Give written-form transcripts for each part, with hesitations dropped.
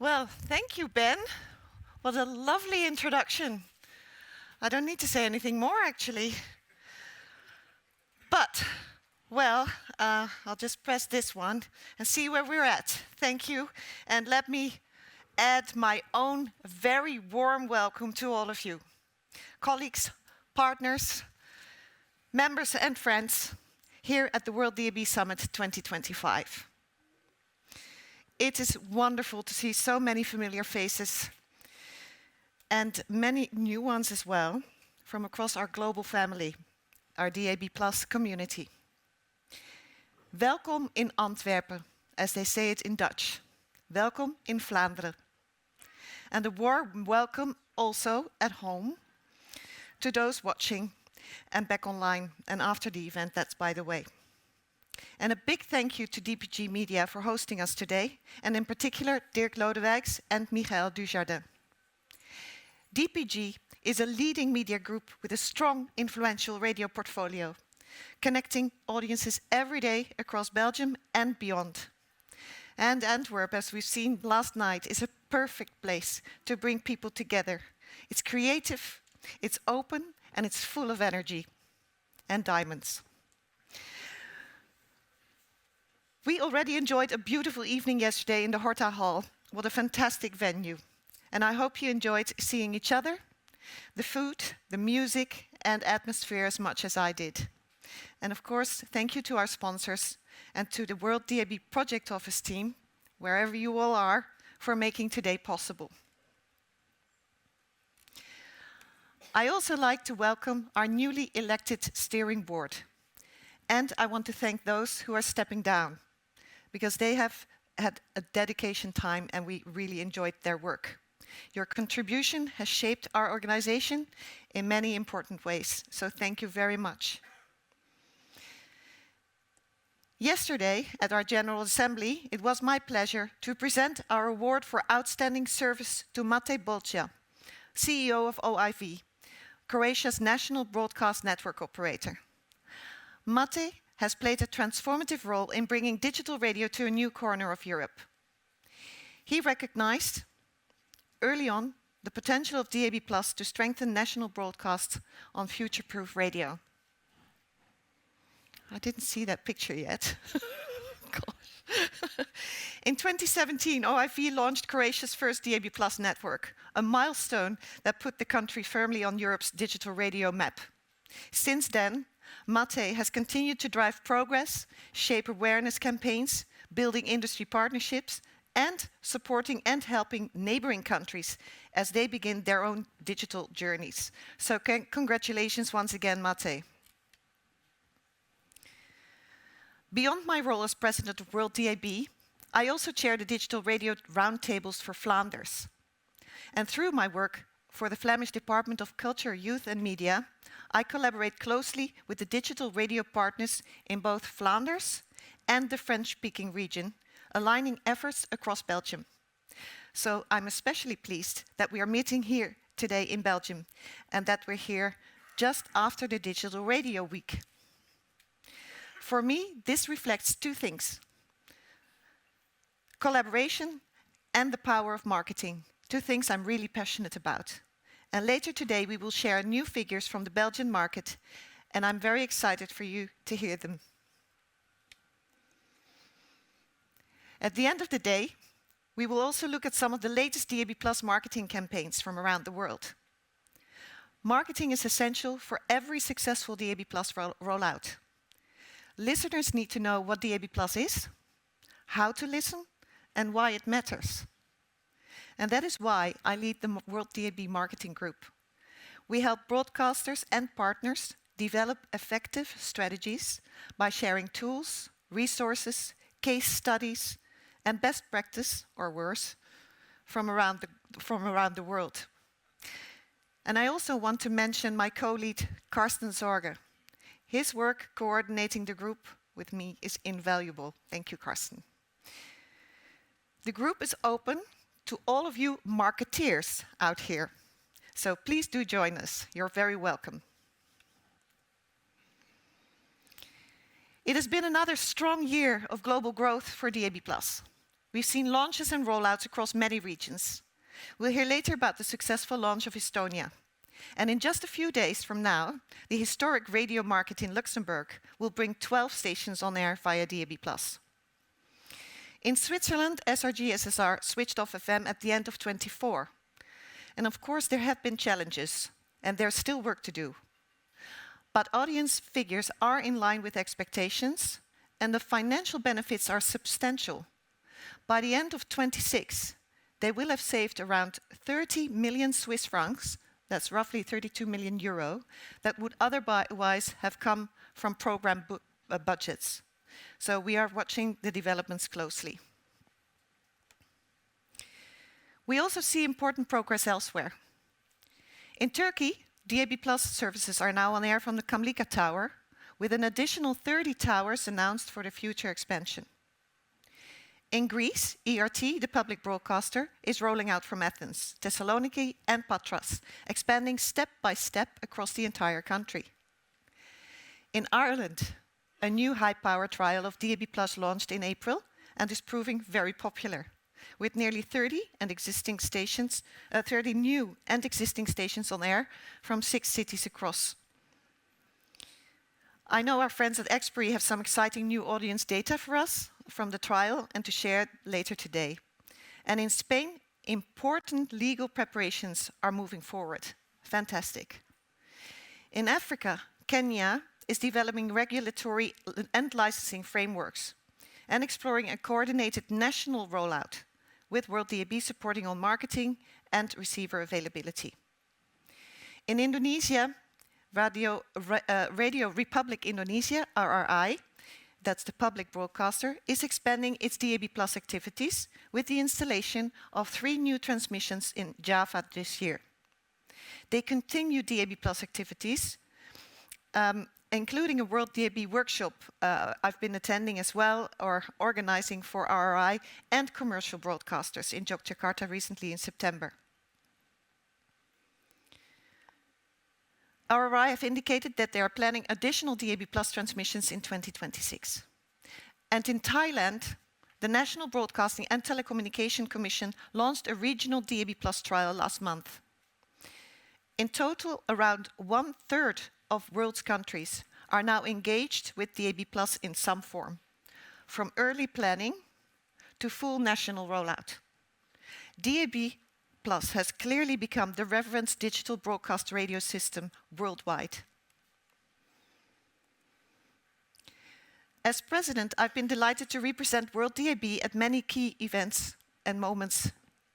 Well, thank you, Ben. What a lovely introduction. I don't need to say anything more, actually. But, well, I'll just press this one and see where we're at. Thank you. And let me add my own very warm welcome to all of you. Colleagues, partners, members and friends here at the WorldDAB Summit 2025. It is wonderful to see so many familiar faces and many new ones as well from across our global family, our DAB+ community. Welkom in Antwerpen, as they say it in Dutch. Welkom in Vlaanderen. And a warm welcome also at home to those watching and back online and after the event, that's by the way. And a big thank you to DPG Media for hosting us today, and in particular Dirk Lodewijks and Michael Dujardin. DPG is a leading media group with a strong, influential radio portfolio, connecting audiences every day across Belgium and beyond. And Antwerp, as we've seen last night, is a perfect place to bring people together. It's creative, it's open, and it's full of energy and diamonds. We already enjoyed a beautiful evening yesterday in the Horta Hall. What a fantastic venue. And I hope you enjoyed seeing each other, the food, the music, and atmosphere as much as I did. And of course, thank you to our sponsors and to the WorldDAB Project Office team, wherever you all are, for making today possible. I also like to welcome our newly elected steering board. And I want to thank those who are stepping down, because they have had a dedication time and we really enjoyed their work. Your contribution has shaped our organization in many important ways, so thank you very much. Yesterday, at our General Assembly, it was my pleasure to present our award for outstanding service to Mate Bolcha, CEO of OIV, Croatia's national broadcast network operator. Mate has played a transformative role in bringing digital radio to a new corner of Europe. He recognized early on the potential of DAB+ to strengthen national broadcasts on future-proof radio. I didn't see that picture yet. Gosh. In 2017, OIV launched Croatia's first DAB+ network, a milestone that put the country firmly on Europe's digital radio map. Since then, Mate has continued to drive progress, shape awareness campaigns, building industry partnerships, and supporting and helping neighboring countries as they begin their own digital journeys. So congratulations once again, Mate. Beyond my role as president of WorldDAB, I also chair the digital radio roundtables for Flanders. And through my work for the Flemish Department of Culture, Youth and Media, I collaborate closely with the digital radio partners in both Flanders and the French-speaking region, aligning efforts across Belgium. So I'm especially pleased that we are meeting here today in Belgium and that we're here just after the Digital Radio Week. For me, this reflects two things: collaboration and the power of marketing, two things I'm really passionate about. And later today, we will share new figures from the Belgian market, and I'm very excited for you to hear them. At the end of the day, we will also look at some of the latest DAB+ marketing campaigns from around the world. Marketing is essential for every successful DAB+ rollout. Listeners need to know what DAB+ is, how to listen, and why it matters. And that is why I lead the WorldDAB Marketing Group. We help broadcasters and partners develop effective strategies by sharing tools, resources, case studies, and best practice, or worse, from around the world. And I also want to mention my co-lead, Karsten Zorge. His work coordinating the group with me is invaluable. Thank you, Karsten. The group is open to all of you marketeers out here. So please do join us. You're very welcome. It has been another strong year of global growth for DAB+. We've seen launches and rollouts across many regions. We'll hear later about the successful launch of Estonia. And in just a few days from now, the historic radio market in Luxembourg will bring 12 stations on air via DAB+. In Switzerland, SRG SSR switched off FM at the end of 24. And of course, there have been challenges, and there's still work to do. But audience figures are in line with expectations, and the financial benefits are substantial. By the end of 26, they will have saved around 30 million Swiss francs, that's roughly 32 million euro, that would otherwise have come from program budgets. So we are watching the developments closely. We also see important progress elsewhere. In Turkey, DAB+ services are now on air from the Kamlika Tower, with an additional 30 towers announced for the future expansion. In Greece, ERT, the public broadcaster, is rolling out from Athens, Thessaloniki and Patras, expanding step by step across the entire country. In Ireland, a new high-power trial of DAB+ launched in April and is proving very popular, with nearly 30 new and existing stations on air from 6 cities across. I know our friends at Expiry have some exciting new audience data for us from the trial and to share later today. And in Spain, important legal preparations are moving forward. Fantastic. In Africa, Kenya is developing regulatory and licensing frameworks and exploring a coordinated national rollout, with WorldDAB supporting on marketing and receiver availability. In Indonesia, Radio Republic Indonesia, RRI, that's the public broadcaster, is expanding its DAB+ activities with the installation of 3 new transmissions in Java this year. They continue DAB+ activities, including a WorldDAB workshop I've been attending as well, or organizing for RRI and commercial broadcasters in Yogyakarta recently in September. RRI have indicated that they are planning additional DAB+ transmissions in 2026. And in Thailand, the National Broadcasting and Telecommunication Commission launched a regional DAB+ trial last month. In total, around 1/3 of world's countries are now engaged with DAB+ in some form, from early planning to full national rollout. DAB+ has clearly become the reference digital broadcast radio system worldwide. As president, I've been delighted to represent WorldDAB at many key events and moments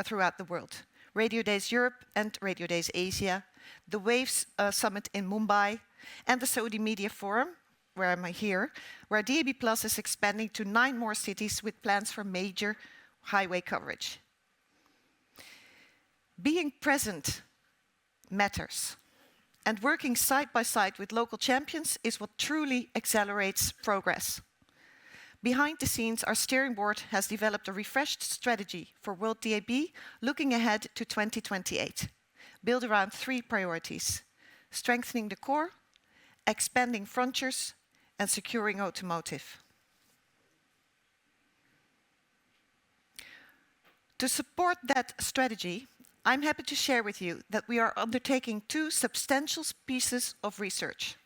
throughout the world. Radio Days Europe and Radio Days Asia, the WAVE Summit in Mumbai, and the Saudi Media Forum, where I'm here, where DAB+ is expanding to 9 more cities with plans for major highway coverage. Being present matters, and working side by side with local champions is what truly accelerates progress. Behind the scenes, our steering board has developed a refreshed strategy for WorldDAB looking ahead to 2028, built around 3 priorities: strengthening the core, expanding frontiers, and securing automotive. To support that strategy, I'm happy to share with you that we are undertaking 2 substantial pieces of research.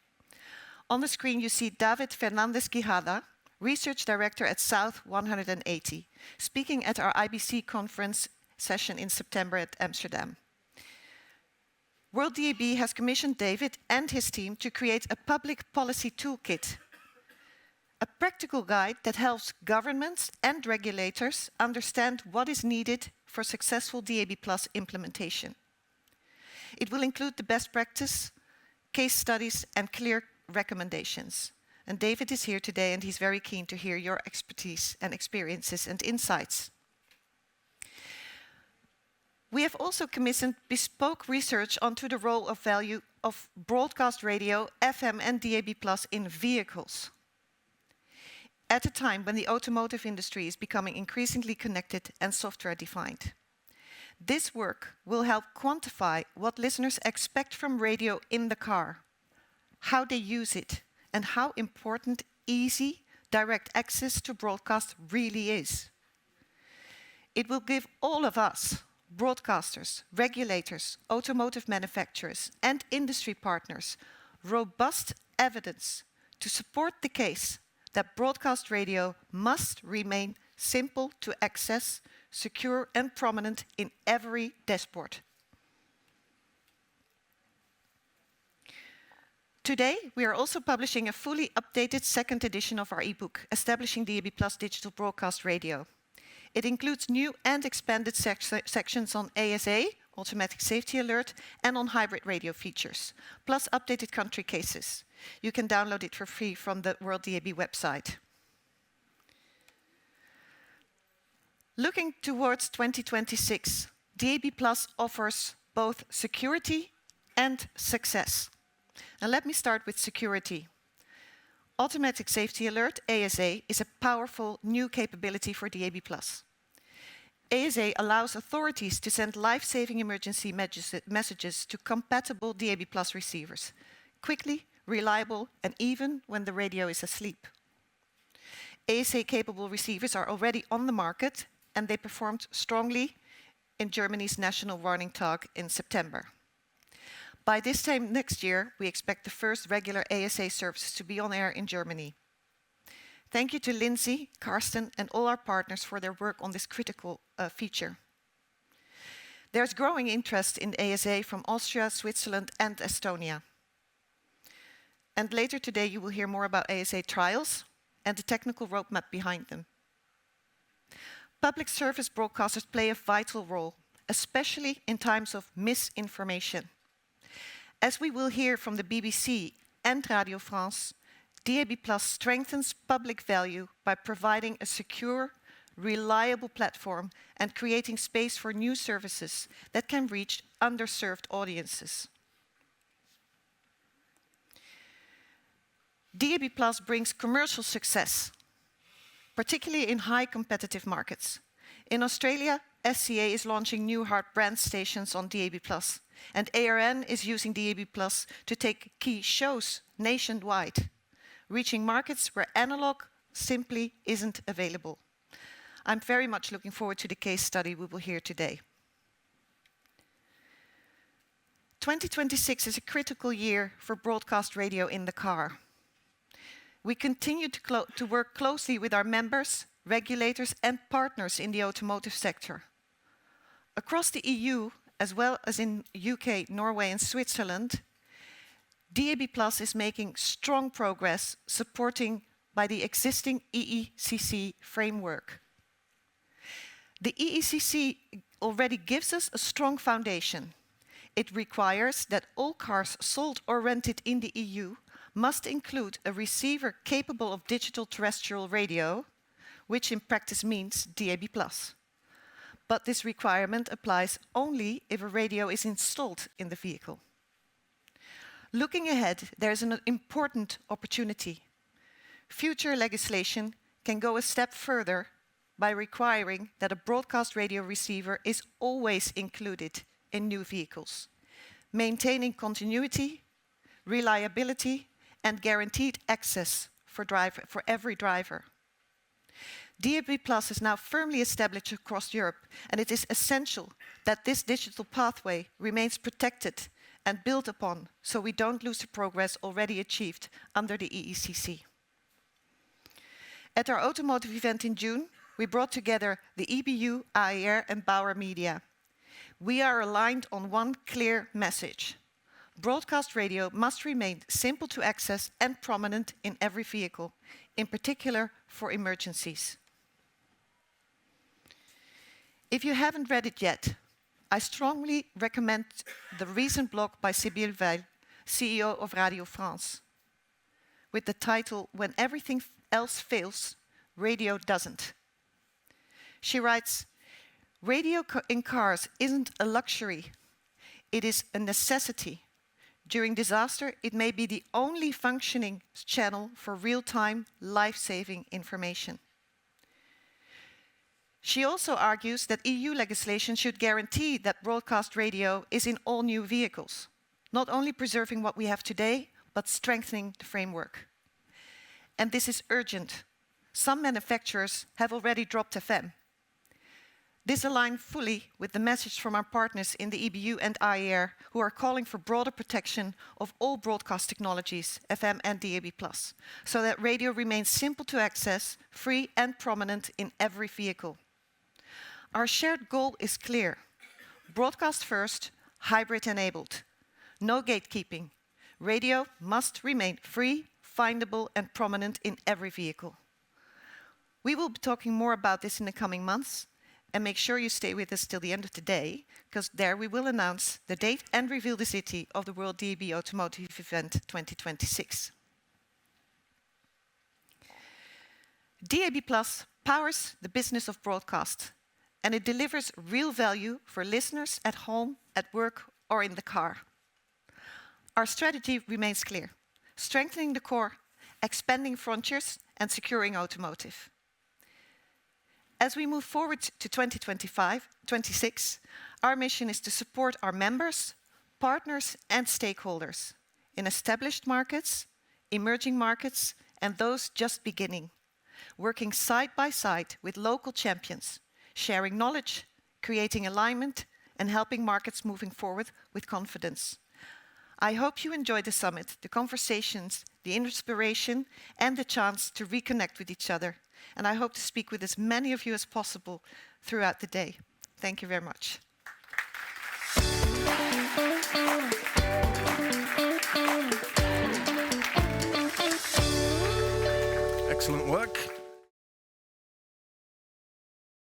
On the screen, you see David Fernandez Quijada, Research Director at South 180, speaking at our IBC conference session in September at Amsterdam. WorldDAB has commissioned David and his team to create a public policy toolkit, a practical guide that helps governments and regulators understand what is needed for successful DAB+ implementation. It will include the best practice, case studies, and clear recommendations. And David is here today, and he's very keen to hear your expertise and experiences and insights. We have also commissioned bespoke research onto the role of value of broadcast radio, FM, and DAB+ in vehicles, at a time when the automotive industry is becoming increasingly connected and software-defined. This work will help quantify what listeners expect from radio in the car, how they use it, and how important easy, direct access to broadcast really is. It will give all of us, broadcasters, regulators, automotive manufacturers, and industry partners, robust evidence to support the case that broadcast radio must remain simple to access, secure, and prominent in every dashboard. Today, we are also publishing a fully updated second edition of our ebook, Establishing DAB+ Digital Broadcast Radio. It includes new and expanded sections on ASA, Automatic Safety Alert, and on hybrid radio features, plus updated country cases. You can download it for free from the WorldDAB website. Looking towards 2026, DAB+ offers both security and success. And let me start with security. Automatic Safety Alert, ASA, is a powerful new capability for DAB+. ASA allows authorities to send life-saving emergency messages to compatible DAB+ receivers, quickly, reliable, and even when the radio is asleep. ASA-capable receivers are already on the market, and they performed strongly in Germany's national warning talk in September. By this time next year, we expect the first regular ASA services to be on air in Germany. Thank you to Lindsay, Karsten, and all our partners for their work on this critical feature. There's growing interest in ASA from Austria, Switzerland, and Estonia. And later today, you will hear more about ASA trials and the technical roadmap behind them. Public service broadcasters play a vital role, especially in times of misinformation. As we will hear from the BBC and Radio France, DAB+ strengthens public value by providing a secure, reliable platform and creating space for new services that can reach underserved audiences. DAB+ brings commercial success, particularly in high competitive markets. In Australia, SCA is launching new hard brand stations on DAB+, and ARN is using DAB+ to take key shows nationwide, reaching markets where analog simply isn't available. I'm very much looking forward to the case study we will hear today. 2026 is a critical year for broadcast radio in the car. We continue to work closely with our members, regulators, and partners in the automotive sector. Across the EU, as well as in UK, Norway, and Switzerland, DAB+ is making strong progress supporting by the existing EECC framework. The EECC already gives us a strong foundation. It requires that all cars sold or rented in the EU must include a receiver capable of digital terrestrial radio, which in practice means DAB+. But this requirement applies only if a radio is installed in the vehicle. Looking ahead, there is an important opportunity. Future legislation can go a step further by requiring that a broadcast radio receiver is always included in new vehicles, maintaining continuity, reliability, and guaranteed access for every driver. DAB+ is now firmly established across Europe, and it is essential that this digital pathway remains protected and built upon so we don't lose the progress already achieved under the EECC. At our automotive event in June, we brought together the EBU, AER, and Bauer Media. We are aligned on one clear message. Broadcast radio must remain simple to access and prominent in every vehicle, in particular for emergencies. If you haven't read it yet, I strongly recommend the recent blog by Sibylle Weil, CEO of Radio France, with the title, "When Everything Else Fails, Radio Doesn't." She writes, "Radio in cars isn't a luxury, it is a necessity. During disaster, it may be the only functioning channel for real-time, life-saving information." She also argues that EU legislation should guarantee that broadcast radio is in all new vehicles, not only preserving what we have today, but strengthening the framework. And this is urgent. Some manufacturers have already dropped FM. This aligns fully with the message from our partners in the EBU and IER, who are calling for broader protection of all broadcast technologies, FM and DAB+, so that radio remains simple to access, free and prominent in every vehicle. Our shared goal is clear. Broadcast first, hybrid enabled. No gatekeeping. Radio must remain free, findable and prominent in every vehicle. We will be talking more about this in the coming months, and make sure you stay with us till the end of the day, because there we will announce the date and reveal the city of the WorldDAB Automotive Event 2026. DAB+ powers the business of broadcast, and it delivers real value for listeners at home, at work, or in the car. Our strategy remains clear: strengthening the core, expanding frontiers, and securing automotive. As we move forward to 2025-26, our mission is to support our members, partners, and stakeholders in established markets, emerging markets, and those just beginning, working side by side with local champions, sharing knowledge, creating alignment, and helping markets moving forward with confidence. I hope you enjoyed the summit, the conversations, the inspiration, and the chance to reconnect with each other. And I hope to speak with as many of you as possible throughout the day. Thank you very much. Excellent work.